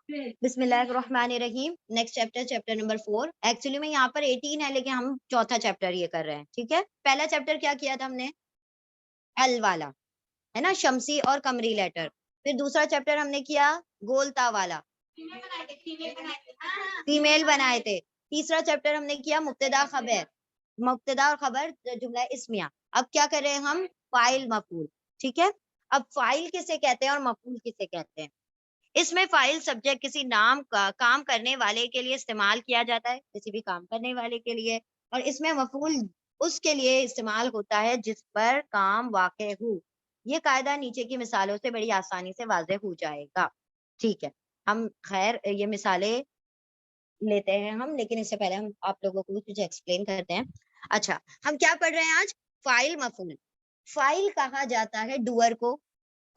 بسم اللہ الرحمن الرحیم. Next chapter, chapter number 4. Actually میں یہاں پر 18 ہے لیکن ہم چوتھا چیپٹر یہ کر رہے ہیں. ٹھیک ہے، پہلا چیپٹر کیا کیا تھا ہم نے؟ ایل والا ہے نا، شمسی اور قمری لیٹر. پھر دوسرا چیپٹر ہم نے کیا گولتا والا، فیمیل بنائے تھے. تیسرا چیپٹر ہم نے کیا مبتدا خبر، مبتدا اور خبر جملہ اسمیہ. اب کیا کر رہے ہیں ہم؟ فاعل مفعول. ٹھیک ہے، اب فاعل کسے کہتے ہیں اور مفعول کسے کہتے ہیں؟ اس میں فاعل سبجیکٹ کسی نام کا کام کرنے والے کے لیے استعمال کیا جاتا ہے، کسی بھی کام کرنے والے کے لیے. اور اس میں مفعول اس کے لیے استعمال ہوتا ہے جس پر کام واقع ہو. یہ قاعدہ نیچے کی مثالوں سے بڑی آسانی سے واضح ہو جائے گا. ٹھیک ہے، ہم خیر یہ مثالیں لیتے ہیں ہم، لیکن اس سے پہلے ہم آپ لوگوں کو کچھ ایکسپلین کرتے ہیں. اچھا، ہم کیا پڑھ رہے ہیں آج؟ فاعل مفعول. فاعل کہا جاتا ہے ڈوئر کو،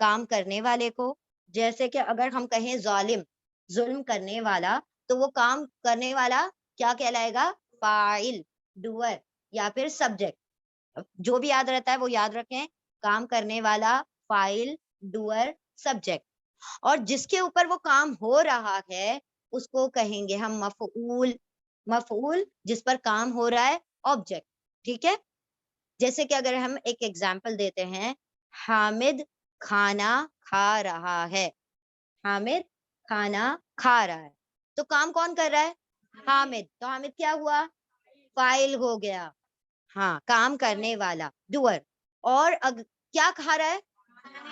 کام کرنے والے کو. جیسے کہ اگر ہم کہیں ظالم، ظلم کرنے والا، تو وہ کام کرنے والا کیا کہلائے گا؟ فاعل، ڈوئر یا پھر سبجیکٹ. جو بھی یاد رہتا ہے وہ یاد رکھیں، کام کرنے والا، فاعل، ڈوئر، سبجیکٹ. اور جس کے اوپر وہ کام ہو رہا ہے اس کو کہیں گے ہم مفعول. مفعول جس پر کام ہو رہا ہے، آبجیکٹ. ٹھیک ہے، جیسے کہ اگر ہم ایک ایگزامپل دیتے ہیں، حامد کھانا کھا رہا ہے. حامد کھانا کھا رہا ہے، تو کام کون کر رہا ہے؟ حامد. تو حامد کیا ہوا؟ فاعل ہو گیا. ہاں، کام کرنے والا، ڈوئر. اور کیا کھا رہا ہے؟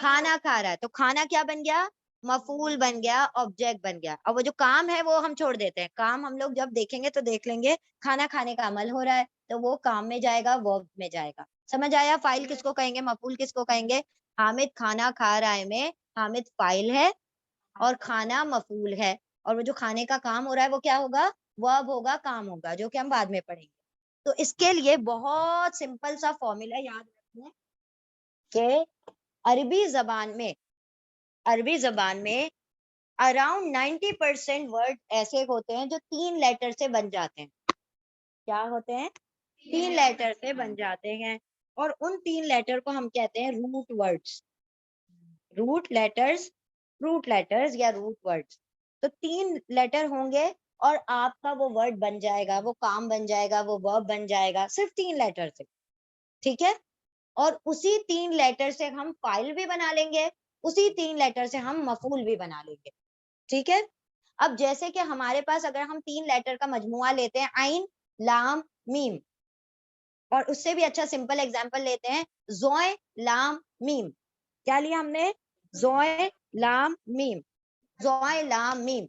کھانا کھا رہا ہے، تو کھانا کیا بن گیا؟ مفعول بن گیا، آبجیکٹ بن گیا. اور وہ جو کام ہے وہ ہم چھوڑ دیتے ہیں، کام ہم لوگ جب دیکھیں گے تو دیکھ لیں گے کھانا کھانے کا عمل ہو رہا ہے تو وہ کام میں جائے گا، ورب میں جائے گا. سمجھ آیا؟ فاعل کس کو کہیں گے، مفعول کس کو کہیں گے؟ حامد کھانا کھا رہا ہے میں حامد فاعل ہے اور کھانا مفعول ہے. اور وہ جو کھانے کا کام ہو رہا ہے وہ کیا ہوگا؟ ورب ہوگا، کام ہوگا، جو کہ ہم بعد میں پڑھیں گے. تو اس کے لیے بہت سمپل سا فارمولا یاد رکھیں کہ عربی زبان میں اراؤنڈ 90% ورڈ ایسے ہوتے ہیں جو 3 لیٹر سے بن جاتے ہیں. کیا ہوتے ہیں؟ 3 لیٹر سے بن جاتے ہیں. اور ان 3 لیٹر کو ہم کہتے ہیں روٹ ورڈز. روٹ لیٹرز یا روٹ ورڈز. تو 3 لیٹر ہوں گے اور آپ کا وہ ورڈ بن جائے گا، وہ کام بن جائے گا، وہ ورب بن جائے گا صرف 3 لیٹر سے. ٹھیک ہے، اور اسی 3 لیٹر سے ہم فاعل بھی بنا لیں گے، اسی 3 لیٹر سے ہم مفعول بھی بنا لیں گے. ٹھیک ہے، اب جیسے کہ ہمارے پاس اگر ہم 3 لیٹر کا مجموعہ لیتے ہیں، عین، لام، میم. اور اس سے بھی اچھا سمپل ایگزامپل لیتے ہیں، زوئے، لام، میم. کیا لیا ہم نے؟ زوئے، لام، میم. زوئے، لام، میم.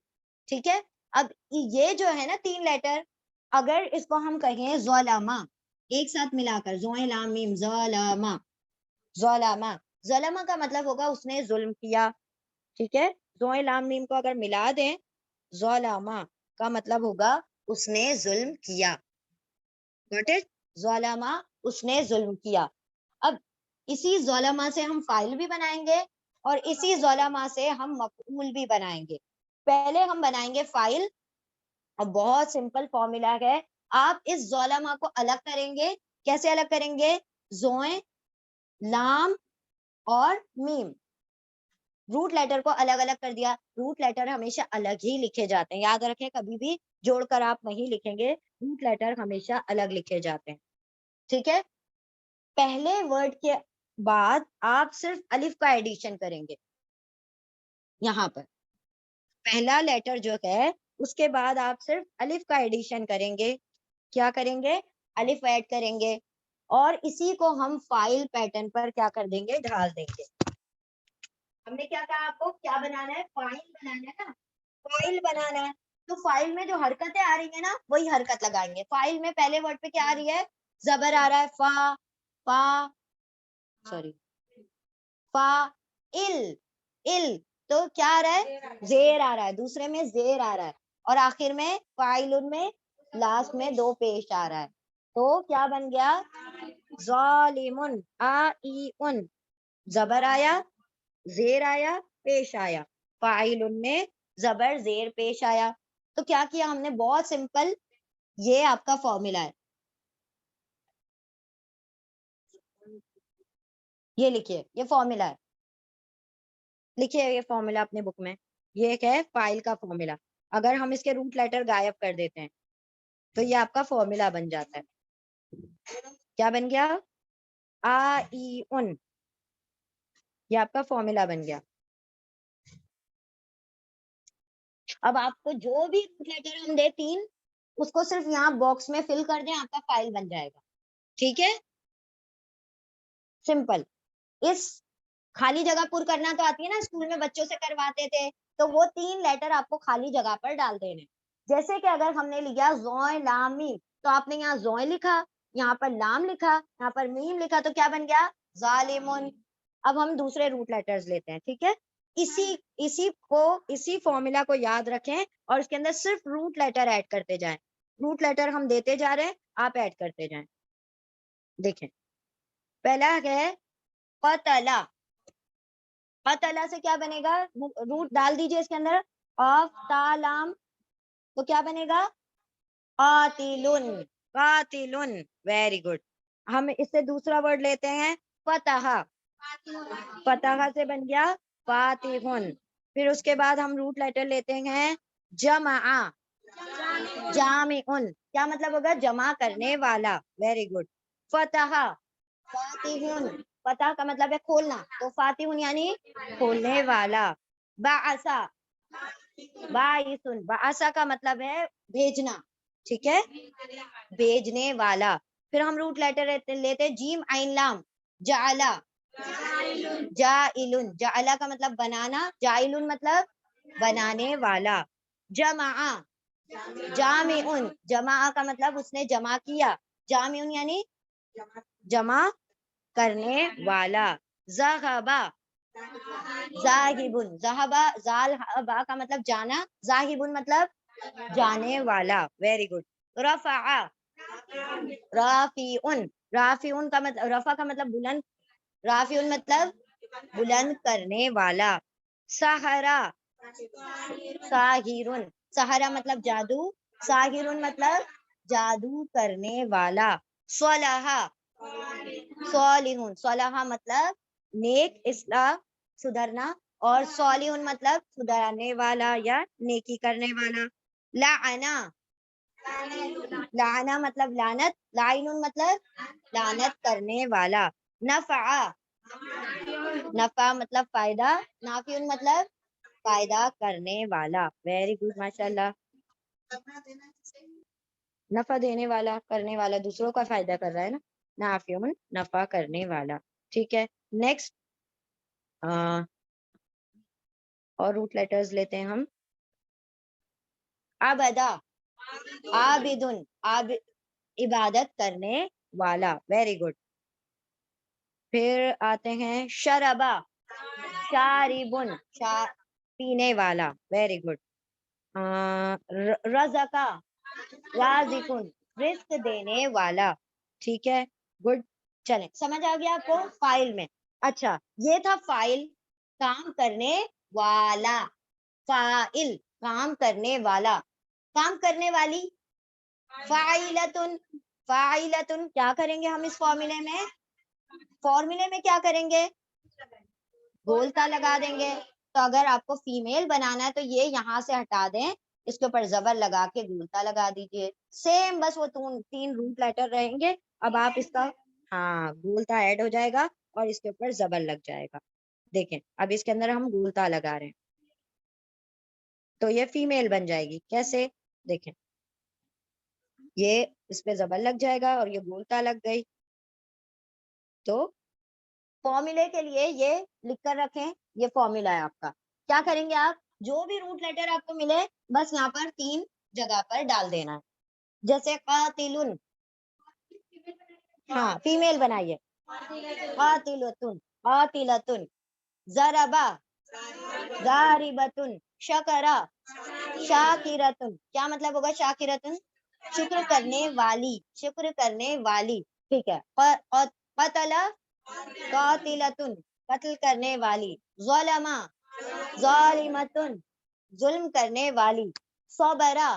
ٹھیک ہے، اب یہ جو ہے نا 3 لیٹر، اگر اس کو ہم کہیں ظلمہ، ایک ساتھ ملا کر، زوئے، لام، میم، ظلمہ. ظلمہ، ظلمہ کا مطلب ہوگا اس نے ظلم کیا. ٹھیک ہے، زوئے، لام، میم کو اگر ملا دیں، ظلمہ کا مطلب ہوگا اس نے ظلم کیا. Got it؟ ظلمہ، اس نے ظلم کیا. اب اسی ظلمہ سے ہم فاعل بھی بنائیں گے اور اسی ظلمہ سے ہم مفعول بھی بنائیں گے. پہلے ہم بنائیں گے فاعل، اور بہت سمپل فارمولا ہے. آپ اس ظلمہ کو الگ کریں گے. کیسے الگ کریں گے؟ زوئے، لام اور میم، روٹ لیٹر کو الگ الگ کر دیا. روٹ لیٹر ہمیشہ الگ ہی لکھے جاتے ہیں، یاد رکھیں، کبھی بھی جوڑ کر آپ نہیں لکھیں گے، روٹ لیٹر ہمیشہ الگ لکھے جاتے ہیں. ٹھیک ہے، پہلے ورڈ کے بعد آپ صرف الف کا ایڈیشن کریں گے. یہاں پر پہلا لیٹر جو ہے اس کے بعد آپ صرف الف کا ایڈیشن کریں گے. کیا کریں گے؟ الف ایڈ کریں گے. اور اسی کو ہم فاعل پیٹرن پر کیا کر دیں گے؟ ڈھال دیں گے. ہم نے کیا کہا آپ کو؟ کیا بنانا ہے؟ فاعل بنانا ہے نا، فاعل بنانا ہے. تو فاعل میں جو حرکتیں آ رہی ہیں نا وہی حرکت لگائیں گے. فاعل میں پہلے ورڈ پہ کیا آ رہی ہے؟ زبر آ رہا ہے، فا، فا، سوری، فا، ال. تو کیا آ رہا ہے؟ زیر آ رہا ہے. دوسرے میں زیر آ رہا ہے اور آخر میں فاعل میں لاسٹ میں 2 پیش آ رہا ہے. تو کیا بن گیا؟ ظالمن، آئین. زبر آیا، زیر آیا، پیش آیا. فاعل میں زبر، زیر، پیش آیا. تو کیا کیا ہم نے؟ بہت سمپل، یہ آپ کا فارمولا ہے. یہ لکھیے، یہ فارمولا ہے، لکھیے یہ فارمولا اپنے بک میں. یہ ہے فائل کا فارمولا. اگر ہم اس کے روٹ لیٹر غائب کر دیتے ہیں تو یہ آپ کا فارمولا بن جاتا ہے. کیا بن گیا؟ آ ای ان. یہ آپ کا فارمولا بن گیا. اب آپ کو جو بھی روٹ لیٹر ہم دے 3 اس کو صرف یہاں باکس میں فل کر دیں, آپ کا فائل بن جائے گا. ٹھیک ہے, سمپل. اس خالی جگہ پر کرنا تو آتی ہے نا, اسکول میں بچوں سے کرواتے تھے, تو وہ 3 لیٹر آپ کو خالی جگہ پر ڈال دینے. جیسے کہ اگر ہم نے لیا زوئے لام میم, تو آپ نے یہاں زوئے لکھا, یہاں پر لام لکھا, یہاں پر میم لکھا, تو کیا بن گیا؟ ظالمون. اب ہم دوسرے روٹ لیٹرز لیتے ہیں. ٹھیک ہے, اسی فارمولا کو یاد رکھیں اور اس کے اندر صرف روٹ لیٹر ایڈ کرتے جائیں. روٹ لیٹر ہم دیتے جا رہے ہیں, آپ ایڈ کرتے جائیں. دیکھیں, پہلا ہے قتلا. قتلا سے کیا بنے گا؟ روٹ ڈال دیجئے اس کے اندر, آف تالام, تو کیا بنے گا؟ قاتلن. قاتلن. Very good. ہم اس سے دوسرا ورڈ لیتے ہیں فتح. فتح سے بن گیا فاتحن. پھر اس کے بعد ہم روٹ لیٹر لیتے ہیں جمع. جامعن. کیا مطلب ہوگا؟ جمع کرنے والا. Very good. فتح فاتحن. فتح کا مطلب ہے کھولنا, تو فاتحن یعنی کھولنے والا. بعثا. باعثن. بعثا کا مطلب ہے بھیجنا. ٹھیک ہے, بھیجنے والا. پھر ہم روٹ لیٹر لیتے جیم عین لام. جعلا. جائلن. جعلا کا مطلب بنانا, جائلن مطلب بنانے والا. جمع. جامعن. جمع کا مطلب اس نے جمع کیا. جامعن یعنی جمع کرنے والا. ذہبا. ذاہبن. ذہبا ذالبا کا مطلب جانا, ذاہبن مطلب جانے والا. Very good. رفع. رافعن. رافعن کا مطلب, رفع کا مطلب بلند, رافعن مطلب بلند کرنے والا. سحرا. ساحرن. سحرا مطلب جادو, ساحرن مطلب جادو کرنے والا. صلح. صالحون. صلح مطلب نیک, اصلاح سدھرنا, اور صالحون مطلب سدھرنے والا یا نیکی کرنے والا. لعنا. لعنا مطلب لعنت, لعین مطلب لعنت کرنے والا. نفع. نفع مطلب فائدہ, نافع مطلب فائدہ کرنے والا. ویری گڈ, ماشاء اللہ. نفع دینے والا, کرنے والا, دوسروں کا فائدہ کر رہا ہے نا. نافع نفع کرنے والا. ٹھیک ہے, نیکسٹ اور روٹ لیٹرز لیتے ہیں ہم. عبدا. عابدن. عبادت کرنے والا. Very good. پھر آتے ہیں شربا. شاربن. پینے والا. Very good. رزقا. رازقن. رزق دینے والا. ٹھیک ہے, گڈ. چلیں, سمجھ آ گیا آپ کو فائل میں. اچھا, یہ تھا فائل, کام کرنے والا. فائل کام کرنے والا. کام کرنے والی فاعلتن. فاعلتن. کیا کریں گے ہم اس فارمولے میں؟ فارمولے میں کیا کریں گے؟ گولتا لگا دیں گے. تو اگر آپ کو فیمیل بنانا ہے تو یہ یہاں سے ہٹا دیں, اس کے اوپر زبر لگا کے گولتا لگا دیجئے. سیم بس وہ 3 روٹ لیٹر رہیں گے. اب آپ اس کا گولتا ایڈ ہو جائے گا اور اس کے اوپر زبر لگ جائے گا. دیکھیں, اب اس کے اندر ہم گولتا لگا رہے ہیں تو یہ فیمیل بن جائے گی. کیسے؟ دیکھیں, یہ اس پہ زبر لگ جائے گا اور یہ گولتا لگ گئی. تو فارمولے کے لیے یہ لکھ کر رکھیں, یہ فارمولا ہے آپ کا. کیا کریں گے آپ؟ جو بھی روٹ لیٹر آپ کو ملے بس یہاں پر 3 جگہ پر ڈال دینا ہے. جیسے قاتلن, فیمیل بنائیے. قاتلتن. قاتلتن. ضربا. ضاربتن. شکرا. شاکرتن. کیا مطلب ہوگا شاکرتن؟ شکر کرنے والی. شکر کرنے والی. ٹھیک ہے. قتل. قاتلتن. قتل کرنے والی. ظلما. ظالمتن. ظلم کرنے والی. صبرا.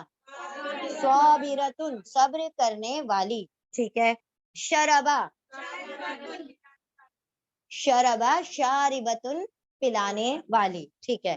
صابرتن. صبر کرنے والی. ٹھیک ہے. شربا. شربا. شاربتن. پلانے والی. ٹھیک ہے.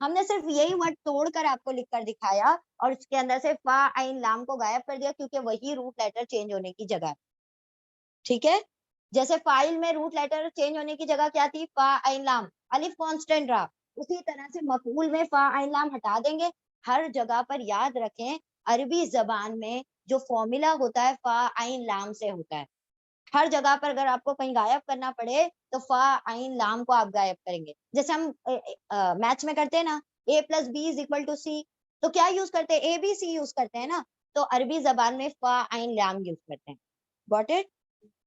ہم نے صرف یہی ورڈ توڑ کر آپ کو لکھ کر دکھایا اور اس کے اندر سے فا عین لام کو غائب کر دیا کیونکہ وہی روٹ لیٹر چینج ہونے کی جگہ ہے. ٹھیک ہے, جیسے فائل میں روٹ لیٹر چینج ہونے کی جگہ کیا تھی, فا عین لام, الف کانسٹنٹ رہا, اسی طرح سے مفعول میں فا عین لام ہٹا دیں گے. ہر جگہ پر یاد رکھیں عربی زبان میں جو فارمولا ہوتا ہے فا عین لام سے ہوتا ہے. ہر جگہ پر اگر آپ کو کہیں غائب کرنا پڑے تو فا عین لام کو آپ غائب کریں گے. جیسے ہم میتھس میں کرتے ہیں نا, A plus B is equal to C, تو کیا یوز کرتے ہیں, اے بی سی یوز کرتے ہیں نا. تو عربی زبان میں فا عین لام یوز کرتے ہیں. Got it,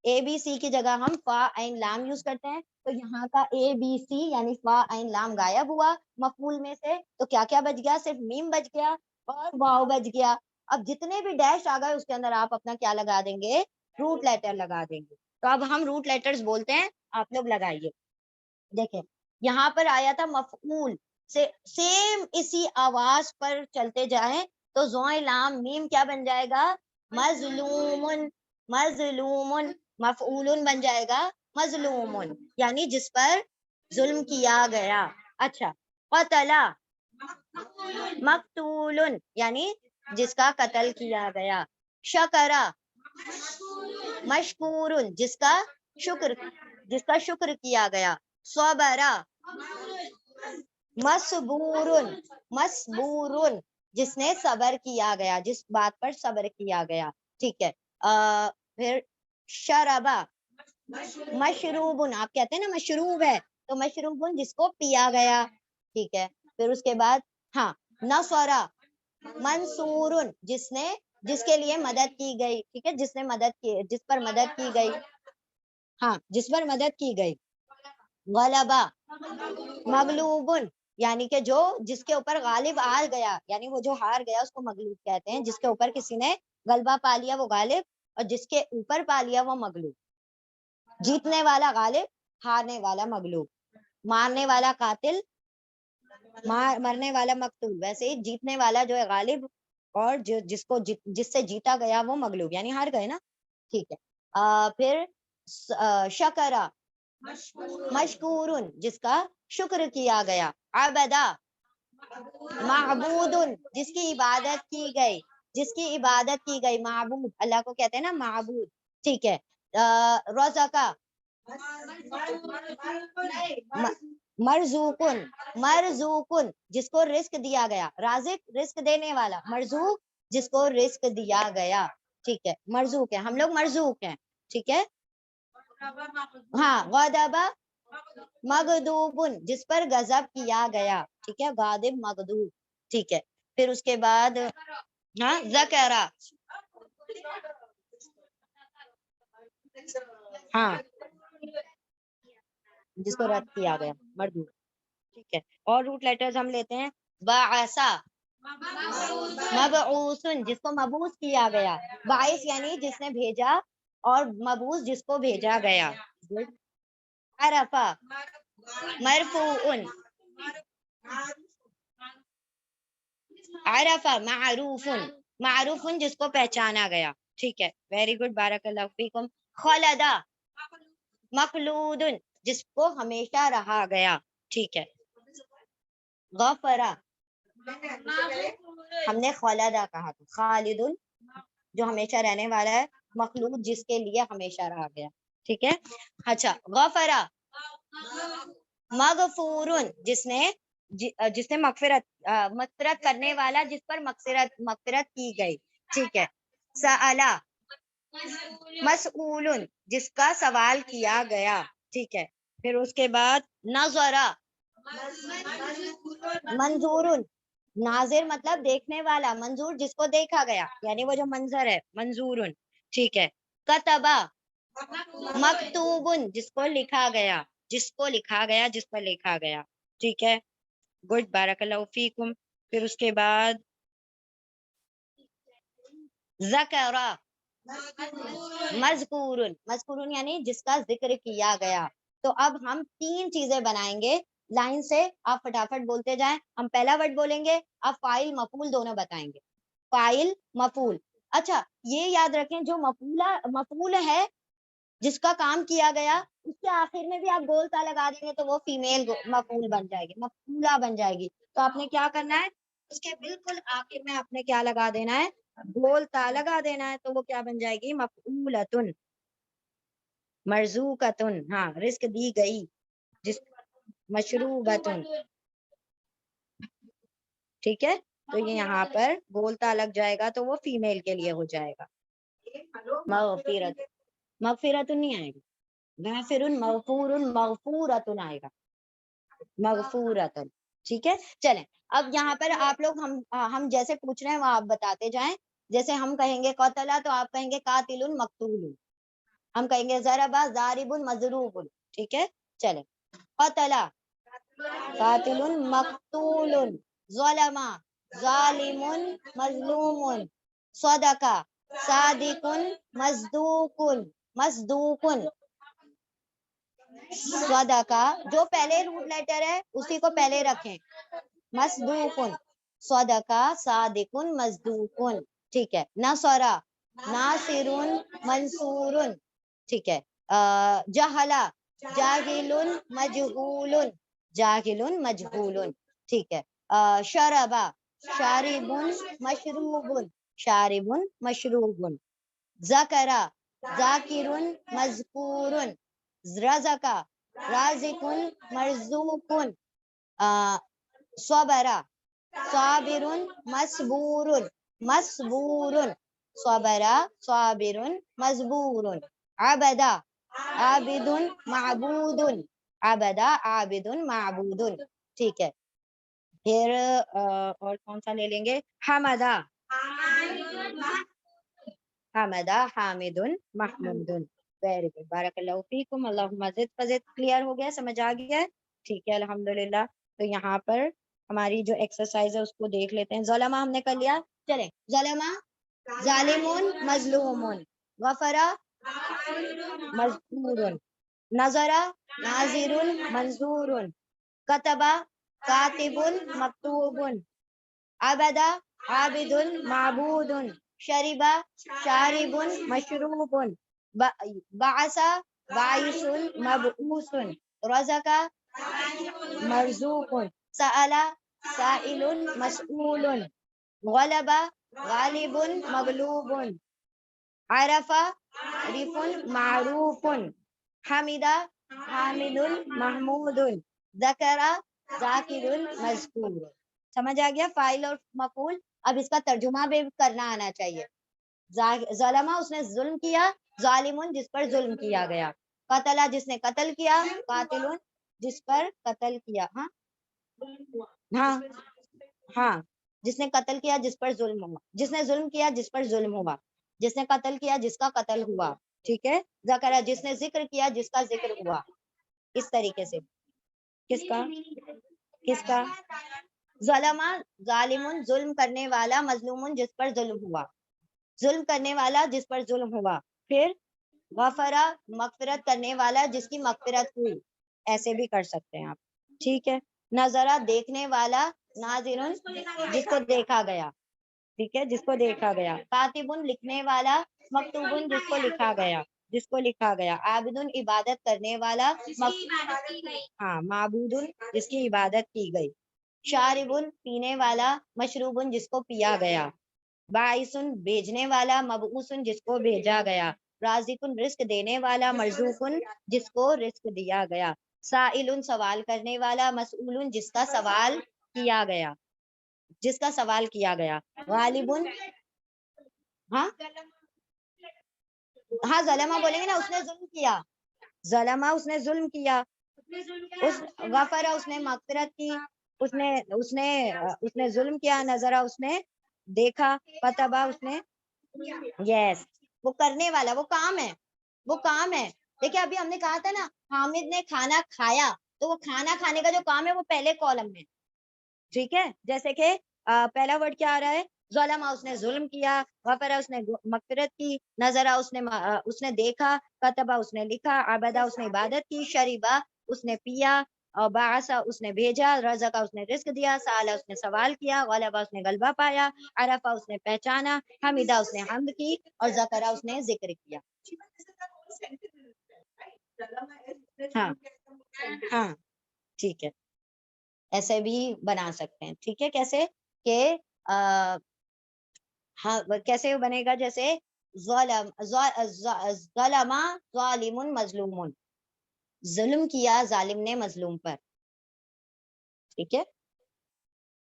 A B C کی جگہ ہم فا عین لام یوز کرتے ہیں. تو یہاں کا اے بی سی یعنی فا عین لام غائب ہوا مفعول میں سے, تو کیا کیا بچ گیا, صرف میم بچ گیا اور واو بچ گیا. اب جتنے بھی ڈیش آ گئے اس کے اندر آپ اپنا کیا لگا دیں گے, روٹ لیٹر لگا دیں گے. تو اب ہم روٹ لیٹرز بولتے ہیں, آپ لوگ لگائیے. دیکھیں یہاں پر آیا تھا مفعول سے, سیم اسی آواز پر چلتے جائیں تو زوئے لام میم کیا بن جائے گا, مظلومن. مظلومن مفعول بن جائے گا مظلومن, یعنی جس پر ظلم کیا گیا. اچھا, قتلا مقتول یعنی جس کا قتل کیا گیا. شکرا مشکور جس کا شکر کیا گیا. صبرا مسبور جس نے صبر کیا گیا, جس بات پر صبر کیا گیا. ٹھیک ہے, پھر شربا مشروبن, آپ کہتے ہیں نا مشروب ہے, تو مشروبن جس کو پیا گیا. ٹھیک ہے, پھر اس کے بعد ہاں نصرا منصور جس کے لیے مدد کی گئی. ٹھیک ہے, جس نے مدد کی, جس پر مدد کی گئی, ہاں جس پر مدد کی گئی. غلبا مغلوبن یعنی کہ جس کے اوپر غالب آ گیا, یعنی وہ جو ہار گیا اس کو مغلوب کہتے ہیں. جس کے اوپر کسی نے غلبہ پا لیا وہ غالب, اور جس کے اوپر پا لیا وہ مغلوب. جیتنے والا غالب, ہارنے والا مغلوب. مارنے والا قاتل, مرنے والا مقتول. ویسے ہی جیتنے والا جو ہے غالب, اور جس سے جیتا گیا وہ مغلوب یعنی ہار گئے نا. ٹھیک ہے, پھر شکرا مشکور جس کا شکر کیا گیا. عبدا معبود جس کی عبادت کی گئی, معبود اللہ کو کہتے ہیں نا معبود. ٹھیک ہے, رزقا مرزوقن جس کو رزق دیا گیا. رازق رزق دینے والا, مرزوق جس کو رزق دیا گیا. ٹھیک ہے, مرزوق ہے, ہم لوگ مرزوق ہیں. ٹھیک ہے, ہاں غضبا مغضوبن جس پر غضب کیا گیا. ٹھیک ہے, غاضب مغضوب. ٹھیک ہے, پھر اس کے بعد ہاں ذکرا, ہاں جس کو رد کیا گیا مردود. ٹھیک ہے, اور روٹ لیٹرز ہم لیتے ہیں. باعثا مبعوثن جس کو مبعوث کیا گیا. باعث یعنی جس نے بھیجا, اور مبعوث جس کو بھیجا گیا. عرفا مرفوعن, عرفا معروفن جس کو پہچانا گیا. ٹھیک ہے, ویری گڈ, بارک اللہ فیکم. خلدا مخلود جس کو ہمیشہ رہا گیا. ٹھیک ہے, غفرا ہم نے خلدا کہا تھا, خالد جو ہمیشہ رہنے والا ہے, مخلوق جس کے لیے ہمیشہ رہا گیا. ٹھیک ہے, اچھا غفرا مغفور جس نے مغفرت کرنے والا, جس پر مغفرت کی گئی. ٹھیک ہے, سألا مسئول جس کا سوال کیا گیا. ٹھیک ہے, پھر اس کے بعد نظرا منظور, ناظر مطلب دیکھنے والا, منظور جس کو دیکھا گیا یعنی وہ جو منظر ہے منظور. ٹھیک ہے, کتبا مکتوبن جس کو لکھا گیا, جس پر لکھا گیا. ٹھیک ہے, گڈ, بارک اللہ فیکم. پھر اس کے بعد ذکرا مذکور یعنی جس کا ذکر کیا گیا. تو اب ہم 3 چیزیں بنائیں گے لائن سے, آپ فٹافٹ بولتے جائیں. ہم پہلا ورڈ بولیں گے, آپ فاعل مفعول دونوں بتائیں گے. فاعل مفعول. اچھا یہ یاد رکھیں جو مفعول ہے جس کا کام کیا گیا اس کے آخر میں بھی آپ گول تا لگا دیں گے تو وہ فیمیل مفعول بن جائے گی، مفعولہ بن جائے گی. تو آپ نے کیا کرنا ہے، اس کے بالکل آخر میں آپ نے کیا لگا دینا ہے، گول تا لگا دینا ہے، تو وہ کیا بن جائے گی، مفعولتن، مرزوقتن، ہاں رزق دی گئی، جس مشروبتن. ٹھیک ہے، تو یہ یہاں پر گول تا لگ جائے گا تو وہ فیمیل کے لیے ہو جائے گا. مغفرت، مغفرت نہیں آئے گا، غافر مغفور مغفورت آئے گا، مغفورت. ٹھیک ہے، چلیں اب یہاں پر آپ لوگ ہم جیسے پوچھ رہے ہیں وہ آپ بتاتے جائیں. جیسے ہم کہیں گے قتلا تو آپ کہیں گے قاتل مقتول، ہم کہیں گے ضربا ضارب مضروب. ٹھیک ہے، چلیں قتلا قاتل مقتول، ظلم ظالم مظلوم، صدق صادق مصدوق مصدوق. صدقہ جو پہلے روٹ لیٹر ہے اسی کو پہلے رکھیں، مصدوق، صدقہ صادق مصدوق. ٹھیک ہے، نصرہ ناصر منصور. ٹھیک ہے، جہلا جاہل مجہول، جاہل مجہول. ٹھیک ہے، شربا شارب مشروب، شارب مشروب. ذکرہ ذاکر مذکور، رزق رازق مرزوق. صبر صابر مصبور مصبور، صبر صابر مصبور. عبد عابد معبود، عبد عابد معبود. ٹھیک ہے، پھر اور کون سا لے لیں گے، حمدہ حمدہ حامد محمود. ویری گڈ، بارک اللہ فیکم، اللہم زد فزد. کلیئر ہو گیا، سمجھ آ گیا ہے؟ ٹھیک ہے الحمدللہ. تو یہاں پر ہماری جو ایکسرسائز ہے اس کو دیکھ لیتے ہیں. ظلمہ ہم نے کر لیا، چلیں ظلمہ ظالمون مظلومون، غفرہ مذکور، نظرہ ناظر منظور، کتبہ کاتب مکتوب، عبدہ عابد معبود، شربہ شارب مشروب، بعث باعث مبعوث، رزق مرزوق، سأل سائل مسئول، غلب غالب مغلوب، عرف عارف معروف، حمد حامد محمود، ذکر ذاکر مذکور. سمجھ آ گیا فاعل اور مفعول. اب اس کا ترجمہ بھی کرنا آنا چاہیے. ظلمہ اس نے ظلم کیا، ظالمون جس پر ظلم کیا گیا، قتلہ جس نے قتل کیا، قاتلون جس پر قتل کیا. ہاں ہاں ہاں، جس نے قتل کیا جس پر ظلم ہوا، جس نے ظلم کیا جس پر ظلم ہوا، جس نے قتل کیا جس کا قتل ہوا. ٹھیک ہے، ذکر جس نے ذکر کیا جس کا ذکر ہوا. اس طریقے سے کس کا کس کا ظلمہ ظالمون ظلم کرنے والا، مظلومون جس پر ظلم ہوا، ظلم کرنے والا جس پر ظلم ہوا. پھر غفرہ مغفرت کرنے والا جس کی مغفرت ہوئی، ایسے بھی کر سکتے ہیں آپ. ٹھیک ہے، نظرہ دیکھنے والا، ناظرن جس کو دیکھا گیا. ٹھیک ہے، جس کو دیکھا گیا. کاتبن لکھنے والا، مکتوبن جس کو لکھا گیا، جس کو لکھا گیا. عابدن عبادت کرنے والا، ہاں معبودن جس کی عبادت کی گئی. شاربن پینے والا، مشروبن جس کو پیا گیا. باعثن بھیجنے والا، مبعوثن جس کو بھیجا گیا. رازقن رزق دینے والا، مرزوقن جس کو رزق دیا گیا. سائلن سوال کرنے والا، مسئولن جس کا سوال کیا گیا، جس کا سوال کیا گیا. غالبن ہاں ہاں ظلمہ بولیں گے نا، اس نے ظلم کیا، ظلمہ اس نے ظلم کیا. اس غفرہ اس نے مغفرت کی، اس نے ظلم کیا. نظرہ اس نے دیکھا، کتبہ اس نے یس وہ کرنے والا، وہ کام ہے، وہ کام ہے. دیکھیں ابھی ہم نے کہا تھا نا حامد نے کھانا کھایا، تو وہ کھانا کھانے کا جو کام ہے وہ پہلے کالم میں. ٹھیک ہے، جیسے کہ پہلا ورڈ کیا آ رہا ہے، ظلمہ اس نے ظلم کیا، غفرہ اس نے مغفرت کی، نظرہ اس نے دیکھا، کتبہ اس نے لکھا، عبدہ اس نے عبادت کی، شریبہ اس نے پیا، اور بعث اس نے بھیجا، رزق اس نے رزق دیا، سألہ اس نے سوال کیا، غلبہ اس نے غلبہ پایا، عرفہ اس نے پہچانا، حمیدہ اس نے حمد کی، اور ذکرہ اس نے ذکر کیا. ہاں ہاں ٹھیک ہے، ایسے بھی بنا سکتے ہیں. ٹھیک ہے، کیسے کہ ہاں کیسے بنے گا، جیسے ظلم ظالم مظلوم، ظلم کیا ظالم نے مظلوم پر. ٹھیک ہے،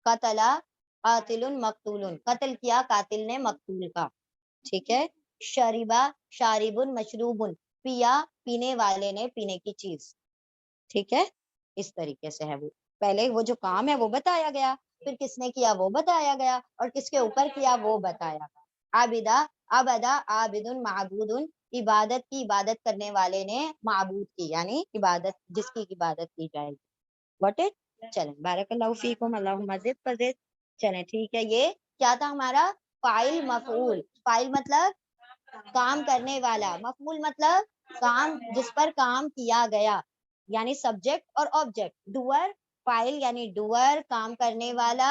قتل قاتل مقتول، قتل کیا قاتل نے مقتول کا. ٹھیک ہے، شریبا شارب مشروب، پیا پینے والے نے پینے کی چیز. ٹھیک ہے، اس طریقے سے ہے. وہ پہلے وہ جو کام ہے وہ بتایا گیا، پھر کس نے کیا وہ بتایا گیا، اور کس کے اوپر کیا وہ بتایا گیا. عابدہ عبدا عابد معبود، عبادت کی عبادت کرنے والے نے معبود کی، یعنی عبادت جس کی عبادت کی جائے گی. What it. چلیں، بارک اللہ فیکم، اللہم زد فزد. چلیں ٹھیک ہے، یہ کیا تھا ہمارا فاعل مفعول. فاعل مطلب کام کرنے والا، مفعول مطلب کام جس پر کام کیا گیا، یعنی سبجیکٹ اور آبجیکٹ. ڈوئر فاعل یعنی ڈوئر کام کرنے والا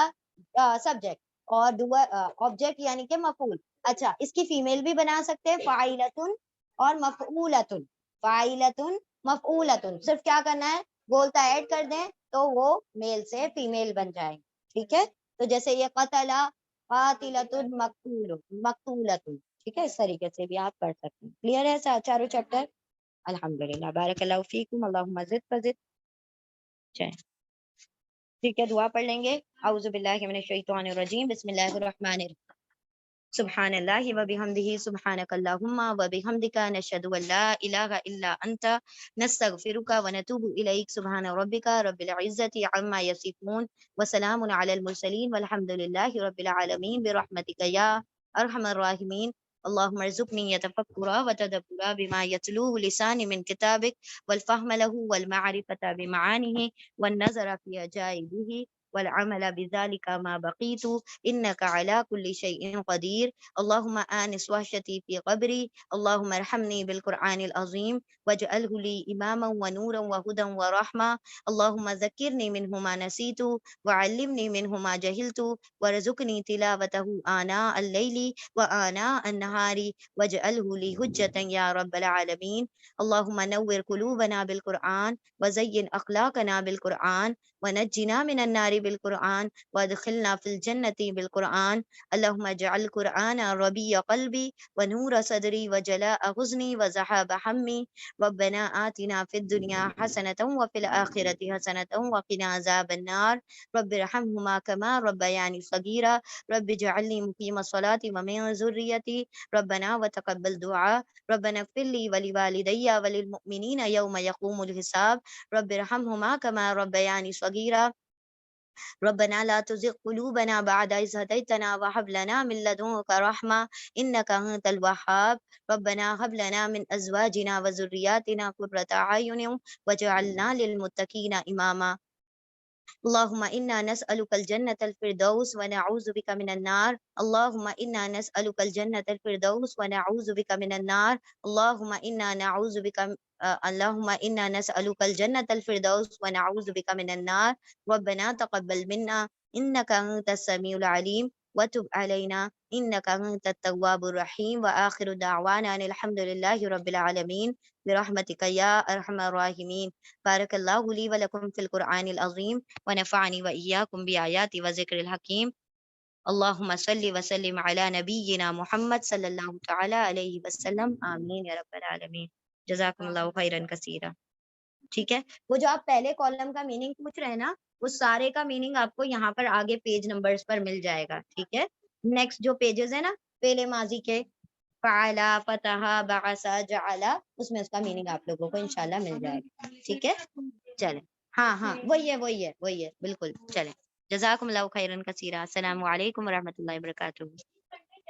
سبجیکٹ، اور ڈوئر آبجیکٹ یعنی کہ مفعول. اچھا، اس کی فیمیل بھی بنا سکتے ہیں، فاعلتن اور مفعولتن. فاعلتن مفعولتن، صرف کیا کرنا ہے بولتا ایڈ کر دیں تو وہ میل سے فیمیل بن جائیں. ٹھیک ہے، تو جیسے یہ قتلا قاتلتن مقتولتن. ٹھیک ہے، اس طریقے سے بھی آپ کر سکتے ہیں. کلیئر ہے چاروں چیپٹر؟ الحمدللہ، بارک اللہ فیکم، اللہم زد فزد. ٹھیک ہے، دعا پڑھ لیں گے. اعوذ باللہ من الشیطان الرجیم، بسم اللہ الرحمن الرحیم. سبحان اللہ و بحمدہ، سبحانک اللہم و بحمدک، نشہد ان لا الہ الا انت، نستغفرک و نتوب الیک. سبحان ربک رب العزۃ عما یصفون، وسلام علی المرسلین، والحمد للہ رب العالمین، برحمتک یا ارحم الراحمین. اللهم ارزقني يتفكر وتدبر بما يتلوه لساني من كتابك، والفهم له والمعرفة بمعانيه، والنظر في عجائبه، والعمل بذلك ما بقيت، إنك على كل شيء قدير. اللهم آنس وحشتي في قبري، اللهم ارحمني بالقرآن العظيم، واجعله لي إماما ونورا وهدى ورحمة. اللهم ذكرني منه ما نسيت، وعلمني منه ما جهلت، وارزقني تلاوته آناء الليل وآناء النهار، واجعله لي حجة يا رب العالمين. اللهم نور قلوبنا بالقرآن، وزين أخلاقنا بالقرآن، ونجنا من النار بالقرآن، وادخلنا في الجنة بالقرآن. اللهم اجعل القرآن ربيع قلبي، ونور صدري، وجلاء حزني، وذهاب همي. ربنا آتنا في الدنيا حسنة وفي الآخرة حسنة وقنا عذاب النار. رب ارحمهما كما ربياني صغيرا. رب اجعلني مقيم الصلاة ومن ذريتي. ربنا وتقبل دعاء. ربنا اغفر لي ولوالدي وللمؤمنين يوم يقوم الحساب. رب ارحمهما كما ربياني صغيرا. ربنا لا تزغ قلوبنا بعد إذ هديتنا، وهب لنا من لدنك رحمة إنك أنت الوهاب. ربنا هب لنا من أزواجنا وذرياتنا قرة أعين واجعلنا للمتقين إماما. اللهم إنا نسألك الجنة الفردوس ونعوذ بك من النار. اللهم إنا نسألك الجنة الفردوس ونعوذ بك من النار. اللهم إنا نعوذ بك اللهم إنا نسألك الجنة الفردوس ونعوذ بك من النار. ربنا تقبل منا إنك أنت السميع العليم، وتب علينا إنك أنت التواب الرحيم. وآخر دعوانا أن الحمد لله رب العالمين، برحمتك يا أرحم الراحمين. بارك الله لي ولكم في القرآن العظيم، ونفعني وإياكم بآيات وذكر الحكيم. اللهم صل وسلم على نبينا محمد صلی اللہ تعالی علیہ وسلم. آمین یا رب العالمین. جزاکم اللہ خیرا کثیرا. ٹھیک ہے، وہ جو آپ پہلے کالم کا میننگ پوچھ رہے ہیں نا، وہ سارے کا میننگ آپ کو یہاں پر آگے پیج نمبرز پر مل جائے گا. ٹھیک ہے، نیکسٹ جو پیجز ہیں نا پہلے ماضی کے، فعلا، فتح، بعثا، جعلا، اس میں اس کا میننگ آپ لوگوں کو انشاءاللہ مل جائے گا. ٹھیک ہے، چلیں. ہاں ہاں وہی ہے بالکل. چلیں، جزاکم اللہ خیرا کثیرا. السلام علیکم ورحمۃ اللہ وبرکاتہ.